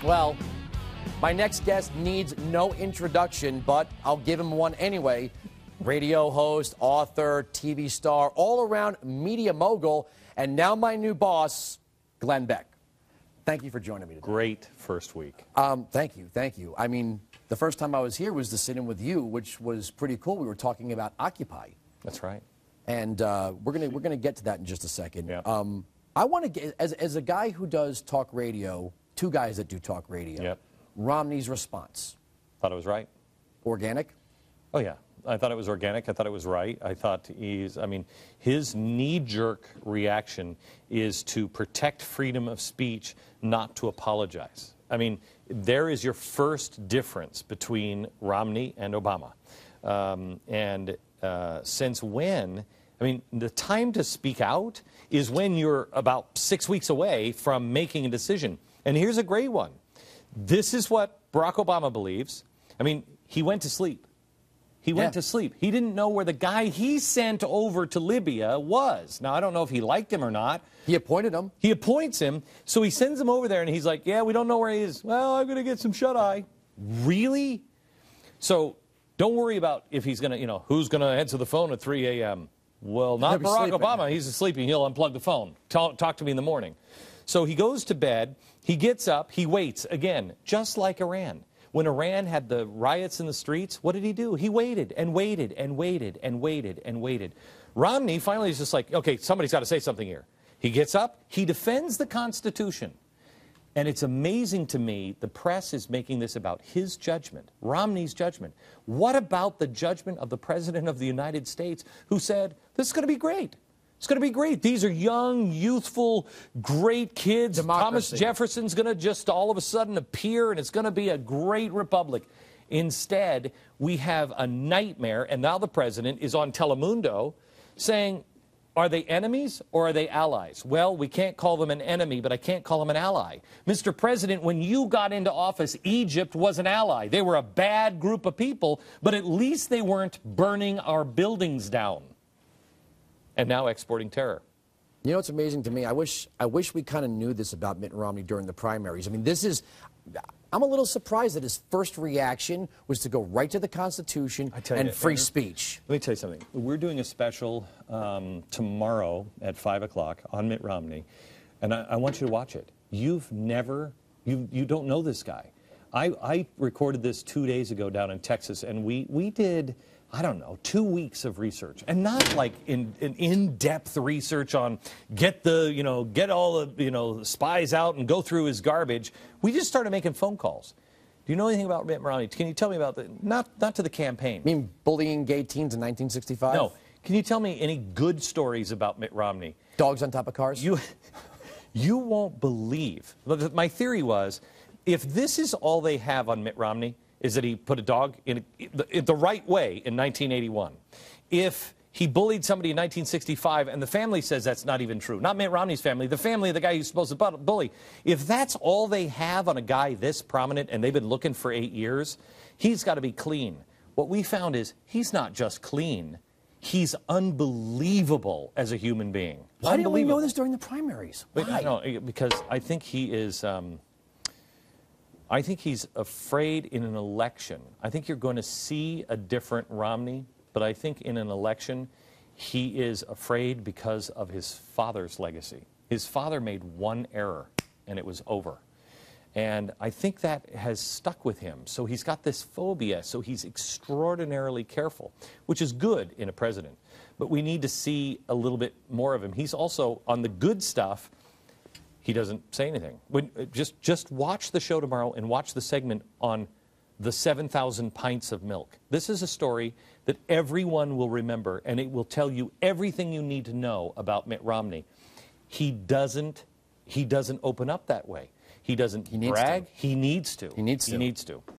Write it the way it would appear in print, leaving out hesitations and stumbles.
Well, my next guest needs no introduction, but I'll give him one anyway. Radio host, author, TV star, all-around media mogul, and now my new boss, Glenn Beck. Thank you for joining me today. Great first week. Thank you. I mean, the first time I was here was to sit in with you, which was pretty cool. We were talking about Occupy. That's right. And we're gonna get to that in just a second. Yep. I want to get, as a guy who does talk radio, two guys that do talk radio, Yep. Romney's response. Thought it was right. Organic? Oh, yeah. I thought it was organic. I thought it was right. I thought his knee-jerk reaction is to protect freedom of speech, not to apologize. I mean, there is your first difference between Romney and Obama. Since when? I mean, the time to speak out is when you're about 6 weeks away from making a decision. And here's a great one. This is what Barack Obama believes. I mean, he went to sleep. He went to sleep. He didn't know where the guy he sent over to Libya was. Now, I don't know if he liked him or not. He appointed him. He appoints him, so he sends him over there, and he's like, yeah, we don't know where he is. Well, I'm going to get some shut-eye. Really? So don't worry about if he's going to, who's going to answer the phone at 3 a.m. Well, not Barack Obama. He's sleeping. He'll unplug the phone. Talk to me in the morning. So he goes to bed. He gets up. He waits. Again, just like Iran. When Iran had the riots in the streets, what did he do? He waited and waited and waited and waited and waited. Romney finally is just like, okay, somebody's got to say something here. He gets up. He defends the Constitution. And it's amazing to me, the press is making this about his judgment, Romney's judgment. What about the judgment of the President of the United States who said, this is going to be great. It's going to be great. These are young, youthful, great kids. Democracy. Thomas Jefferson's going to just all of a sudden appear, and it's going to be a great republic. Instead, we have a nightmare, and now the president is on Telemundo saying, are they enemies or are they allies? Well, we can't call them an enemy, but I can't call them an ally. Mr. President, when you got into office, Egypt was an ally. They were a bad group of people, but at least they weren't burning our buildings down. And now exporting terror. You know what's amazing to me? I wish we kind of knew this about Mitt Romney during the primaries. I mean, I'm a little surprised that his first reaction was to go right to the Constitution and free speech. Let me tell you something. We're doing a special tomorrow at 5 o'clock on Mitt Romney, and I want you to watch it. You don't know this guy. I recorded this 2 days ago down in Texas, and we did, I don't know, 2 weeks of research, and not like in-depth research on get all the spies out and go through his garbage. We just started making phone calls. Do you know anything about Mitt Romney? Can you tell me about not to the campaign? You mean bullying gay teens in 1965? No. Can you tell me any good stories about Mitt Romney? Dogs on top of cars? You won't believe. My theory was, if this is all they have on Mitt Romney, is that he put a dog in the right way in 1981. If he bullied somebody in 1965, and the family says that's not even true, not Mitt Romney's family, the family of the guy who's supposed to bully, if that's all they have on a guy this prominent and they've been looking for 8 years, he's got to be clean. What we found is he's not just clean, he's unbelievable as a human being. Why didn't we know this during the primaries? Why? No, because I think he is... I think he's afraid in an election. I think you're going to see a different Romney, but I think in an election, he is afraid because of his father's legacy. His father made one error, and it was over. And I think that has stuck with him. So he's got this phobia, so he's extraordinarily careful, which is good in a president. But we need to see a little bit more of him. He's also, on the good stuff, he doesn't say anything. Just watch the show tomorrow and watch the segment on the 7,000 pints of milk. This is a story that everyone will remember, and it will tell you everything you need to know about Mitt Romney. He doesn't open up that way. He doesn't brag. He needs to. He needs to.